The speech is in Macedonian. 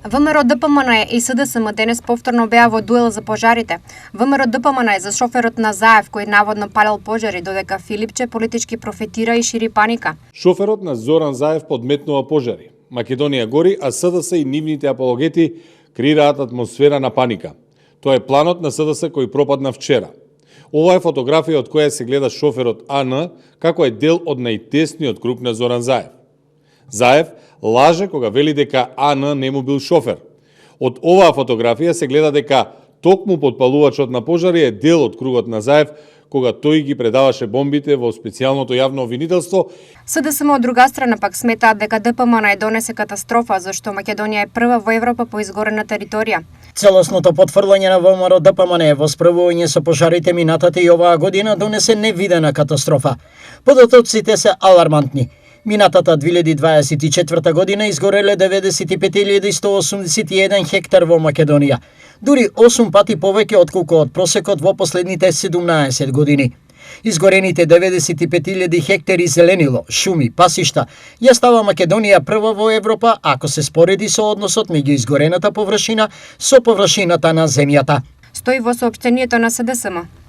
ВМРО ДПМН и СДСМ денес повторно беа во дуел за пожарите. ВМРО ДПМН е за шоферот на Заев кој наводно палел пожари, додека Филипче политички профитира и шири паника. Шоферот на Зоран Заев подметнува пожари. Македонија гори, а СДС и нивните апологети креираат атмосфера на паника. Тоа е планот на СДС кој пропадна вчера. Ова е фотографија од која се гледа шоферот АН како е дел од најтесниот круг на Зоран Заев. Заев лаже кога вели дека АН не му бил шофер. Од оваа фотографија се гледа дека токму подпалувачот на пожари е дел од кругот на Заев, кога тој ги предаваше бомбите во специјалното јавно обвинителство. СДСМ од друга страна пак сметаат дека ДПМН донесе катастрофа, зашто Македонија е прва во Европа по изгорена територија. Целосното потврдување на ВМРО ДПМН во справување со пожарите минатата и оваа година донесе невидена катастрофа. Податоците се алармантни. Минатата 2024 година изгореле 95.181 хектар во Македонија, дури 8 пати повеќе отколку од просекот во последните 17 години. Изгорените 95.000 хектари зеленило, шуми, пасишта ја става Македонија прва во Европа ако се спореди со односот меѓу изгорената површина со површината на земјата. Стои во соопштението на СДСМ.